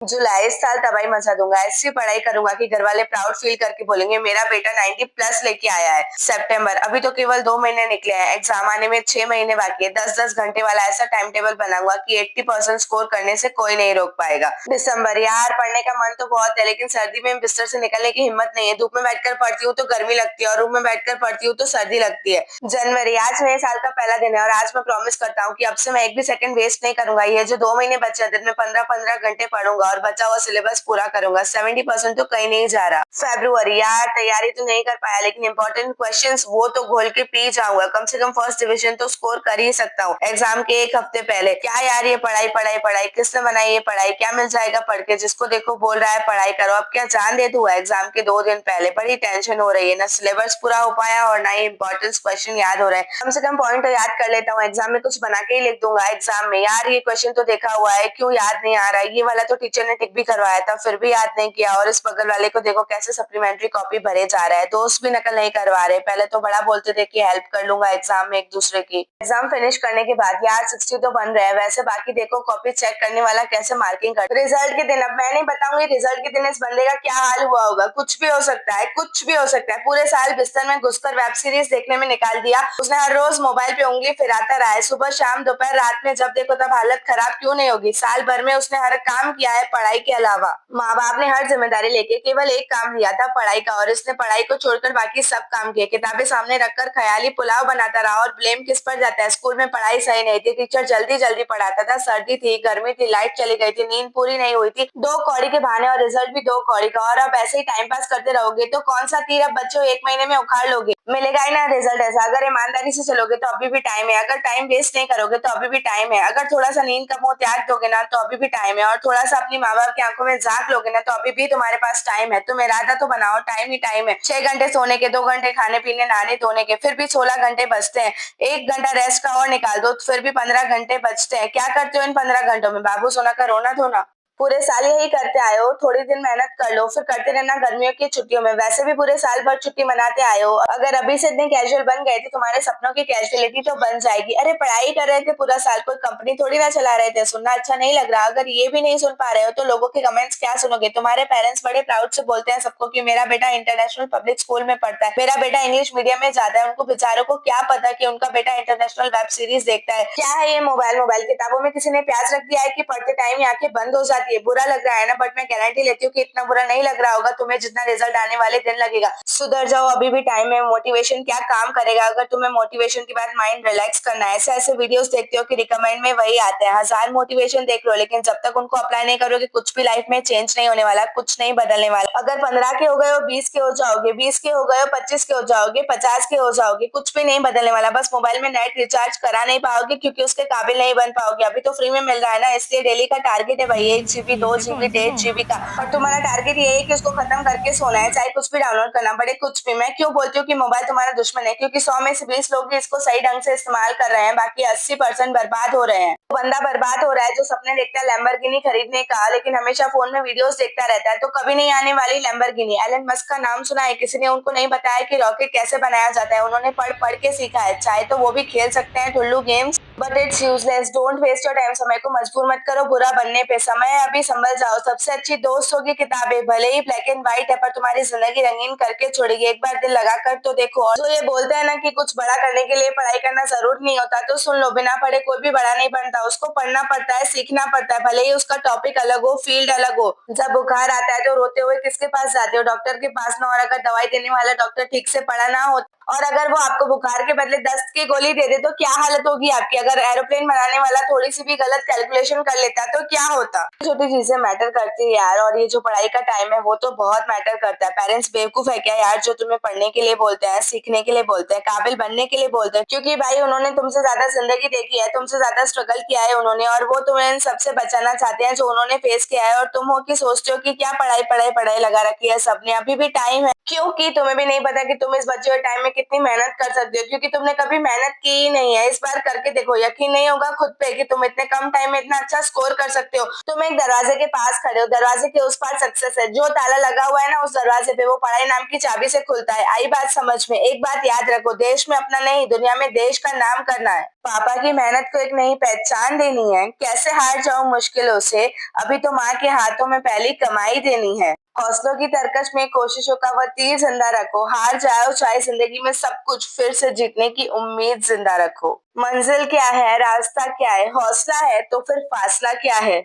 जुलाई इस साल तबाही मचा दूंगा। ऐसी पढ़ाई करूंगा कि घर वाले प्राउड फील करके बोलेंगे मेरा बेटा 90 प्लस लेके आया है। सितंबर अभी तो केवल 2 महीने निकले हैं, एग्जाम आने में 6 महीने बाकी है। 10-10 घंटे वाला ऐसा टाइम टेबल बनाऊंगा कि 80% स्कोर करने से कोई नहीं रोक पाएगा। दिसंबर यार पढ़ने का मन तो बहुत है, लेकिन सर्दी में बिस्तर से निकलने की हिम्मत नहीं है। धूप में बैठकर पढ़ती हूँ तो गर्मी लगती है और रूम में बैठकर पढ़ती हूँ तो सर्दी लगती है। जनवरी आज नए साल का पहला दिन है और आज मैं प्रॉमिस करता हूँ कि अब से मैं एक भी सेकंड वेस्ट नहीं करूंगा। ये जो 2 महीने बचे हैं, दिन में 15-15 घंटे पढ़ूंगा और बचा हुआ सिलेबस पूरा करूंगा। 70% तो कहीं नहीं जा रहा। फरवरी यार तैयारी तो नहीं कर पाया, लेकिन इंपॉर्टेंट क्वेश्चंस वो तो घोल के पी जाऊंगा। कम से कम फर्स्ट डिवीजन तो स्कोर कर ही सकता हूँ एग्जाम के एक हफ्ते पहले। क्या यार ये पढ़ाई पढ़ाई पढ़ाई, किसने बनाई ये पढ़ाई? क्या मिल जाएगा पढ़ के? जिसको देखो बोल रहा है पढ़ाई करो, अब क्या जान दे दूं? एग्जाम के 2 दिन पहले बड़ी टेंशन हो रही है, ना सिलेबस पूरा हो पाया और ना ही इंपॉर्टेंट क्वेश्चन याद हो रहे हैं। कम से कम पॉइंट तो याद कर लेता हूँ, एग्जाम में कुछ बना के ही लिख दूंगा। एग्जाम में यार ये क्वेश्चन तो देखा हुआ है, क्यों याद नहीं आ रहा है? ये वाला तो टीचर ने टिक भी करवाया था, फिर भी याद नहीं किया। और इस बगल वाले को देखो कैसे सप्लीमेंट्री कॉपी भरे जा रहा है, दोस्त भी नकल नहीं करवा रहे। पहले तो बड़ा बोलते थे कि हेल्प कर लूंगा एग्जाम में एक दूसरे की। एग्जाम फिनिश करने के बाद यार 60 तो बन रहे हैं, वैसे बाकी देखो कॉपी चेक करने वाला कैसे मार्किंग कर। रिजल्ट के दिन अब मैं नहीं बताऊंगी रिजल्ट के दिन इस बंदे का क्या हाल हुआ होगा। कुछ भी हो सकता है, कुछ भी हो सकता है। पूरे साल बिस्तर में घुसकर वेब सीरीज देखने में निकाल दिया उसने। हर रोज मोबाइल पे उंगली फिराता रहा है, सुबह शाम दोपहर रात में जब देखो तब हालत खराब क्यों नहीं होगी? साल भर में उसने हर काम किया है पढ़ाई के अलावा। माँ बाप ने हर जिम्मेदारी लेके केवल एक काम लिया था पढ़ाई का, और इसने पढ़ाई को छोड़कर बाकी सब काम किए। किताबें सामने रखकर ख्याली पुलाव बनाता रहा। और ब्लेम किस पर जाता है? स्कूल में पढ़ाई सही नहीं थी, टीचर जल्दी जल्दी पढ़ाता था, सर्दी थी, गर्मी थी, लाइट चली गई थी, नींद पूरी नहीं हुई थी, 2 कौड़ी के बहाने, और रिजल्ट भी 2 कौड़ी का। और अब ऐसे ही टाइम पास करते रहोगे तो कौन सा तीर अब बच्चों 1 महीने में उखाड़ लोगे? मिलेगा ही ना रिजल्ट ऐसा। अगर ईमानदारी से चलोगे तो अभी भी टाइम है, अगर टाइम वेस्ट नहीं करोगे तो अभी भी टाइम है, अगर थोड़ा सा नींद का मुंह त्याग दोगे ना तो अभी भी टाइम है, और थोड़ा सा अपनी माँ बाप की आंखों में झांक लोगे ना तो अभी भी तुम्हारे पास टाइम है। तुम इरादा तो बनाओ, टाइम ही टाइम है। 6 घंटे सोने के, 2 घंटे खाने पीने नहाने धोने के, फिर भी 16 घंटे बचते हैं। 1 घंटा रेस्ट का और निकाल दो फिर भी 15 घंटे बचते हैं। क्या करते हो इन 15 घंटों में? बाबू सोना का रोना धोना। पूरे साल यही करते आए हो, थोड़ी दिन मेहनत कर लो फिर करते रहना गर्मियों की छुट्टियों में। वैसे भी पूरे साल भर छुट्टी मनाते आए हो, अगर अभी से इतने कैजुअल बन गए थे तुम्हारे सपनों की कैजुअलिटी तो बन जाएगी। अरे पढ़ाई कर रहे थे पूरा साल, कोई कंपनी थोड़ी ना चला रहे थे। सुनना अच्छा नहीं लग रहा? अगर ये भी नहीं सुन पा रहे हो तो लोगों के कमेंट्स क्या सुनोगे? तुम्हारे पेरेंट्स बड़े प्राउड से बोलते हैं सबको कि मेरा बेटा इंटरनेशनल पब्लिक स्कूल में पढ़ता है, मेरा बेटा इंग्लिश मीडियम में जाता है। उनको बेचारों को क्या पता कि उनका बेटा इंटरनेशनल वेब सीरीज देखता है। क्या है ये मोबाइल मोबाइल? किताबों में किसी ने प्याज रख दिया है कि पढ़ते टाइम आंखें बंद हो जाती है? बुरा लग रहा है ना? बट मैं गारंटी लेती हूँ कि इतना बुरा नहीं लग रहा होगा तुम्हें जितना रिजल्ट आने वाले दिन लगेगा। सुधर जाओ, अभी भी टाइम है। मोटिवेशन क्या काम करेगा अगर तुम्हें मोटिवेशन के बाद माइंड रिलैक्स करना है? ऐसे ऐसे वीडियोस देखते हो कि रिकमेंड में वही आते हैं। 1000 मोटिवेशन देख लो, लेकिन जब तक उनको अप्लाई नहीं करोगे कुछ भी लाइफ में चेंज नहीं होने वाला, कुछ नहीं बदलने वाला। अगर 15 के हो गए हो 20 के हो जाओगे, 20 के हो गए हो 25 के हो जाओगे, 50 के हो जाओगे, कुछ भी नहीं बदलने वाला। बस मोबाइल में नेट रिचार्ज करा नहीं पाओगे क्योंकि उसके काबिल नहीं बन पाओगे। अभी तो फ्री में मिल रहा है ना, इसलिए डेली का टारगेट है भाई 1 GB 2 GB 1.5 GB का, और तुम्हारा टारगेट ये है कि उसको खत्म करके सोना है, चाहे कुछ भी डाउनलोड करना पड़े, कुछ भी। मैं क्यों बोलती हूँ कि मोबाइल तुम्हारा दुश्मन है? क्योंकि 100 में से 20 लोग ही इसको सही ढंग से इस्तेमाल कर रहे हैं, बाकी 80% बर्बाद हो रहे हैं। तो बंदा बर्बाद हो रहा है जो सपने देखता है लैम्बोर्गिनी खरीदने का, लेकिन हमेशा फोन में वीडियोस देखता रहता है। तो कभी नहीं आने वाली लैम्बोर्गिनी। एलन मस्क का नाम सुना है किसी ने? उनको नहीं बताया कि रॉकेट कैसे बनाया जाता है, उन्होंने पढ़ पढ़ के सीखा है। चाहे तो वो भी खेल सकते हैं ठुल्लू games, but it's useless. Don't waste your time. समय को मजबूर मत करो बुरा बनने पे। समय है अभी, संभल जाओ। सबसे अच्छी दोस्त होगी किताबें, भले ही ब्लैक एंड व्हाइट है, पर तुम्हारी जिंदगी रंगीन करके छोड़ेगी। एक बार दिल लगा कर तो देखो। और जो ये बोलते हैं ना कि कुछ बड़ा करने के लिए पढ़ाई करना जरूर नहीं होता, तो सुन लो, बिना पढ़े कोई भी बड़ा नहीं बनता। उसको पढ़ना पड़ता है, सीखना पड़ता है, भले ही उसका टॉपिक अलग हो, फील्ड अलग हो। जब बुखार आता है तो रोते हुए किसके पास जाते हो? डॉक्टर के पास ना। और अगर दवाई देने वाला डॉक्टर ठीक से पढ़ा ना हो, और अगर वो आपको बुखार के बदले दस्त की गोली दे दे तो क्या हालत होगी आपकी? अगर एरोप्लेन बनाने वाला थोड़ी सी भी गलत कैलकुलेशन कर लेता तो क्या होता? छोटी चीजें मैटर करती है यार, और ये जो पढ़ाई का टाइम है वो तो बहुत मैटर करता है। पेरेंट्स बेवकूफ है क्या यार जो तुम्हें पढ़ने के लिए बोलते हैं, सीखने के लिए बोलते हैं, काबिल बनने के लिए बोलते हैं? क्योंकि भाई उन्होंने तुमसे ज्यादा जिंदगी देखी है, तुमसे ज्यादा स्ट्रगल किया है उन्होंने, और वो तुम्हें इन सबसे बचाना चाहते हैं जो उन्होंने फेस किया है। और तुम हो कि सोचते हो कि क्या पढ़ाई पढ़ाई पढ़ाई लगा रखी है सबने, अभी भी टाइम है। क्योंकि तुम्हें भी नहीं पता कि तुम इस बचे हुए टाइम में कितनी मेहनत कर सकते हो, क्योंकि तुमने कभी मेहनत की ही नहीं है। इस बार करके देखो यकीन नहीं होगा खुद पे कि तुम इतने कम टाइम में इतना अच्छा स्कोर कर सकते हो। तुम एक दरवाजे के पास खड़े हो, दरवाजे के उस पार सक्सेस है। जो ताला लगा हुआ है ना उस दरवाजे पे, वो पढ़ाई नाम की चाबी से खुलता है। आई बात समझ में? एक बात याद रखो, देश में अपना नहीं, दुनिया में देश का नाम करना है। पापा की मेहनत को एक नई पहचान देनी है। कैसे हार जाऊं मुश्किलों से, अभी तो माँ के हाथों में पहली कमाई देनी है। हौसलों की तरकश में कोशिशों का वो तीर जिंदा रखो। हार जाओ चाहे जिंदगी में सब कुछ, फिर से जीतने की उम्मीद जिंदा रखो। मंजिल क्या है, रास्ता क्या है, हौसला है तो फिर फासला क्या है।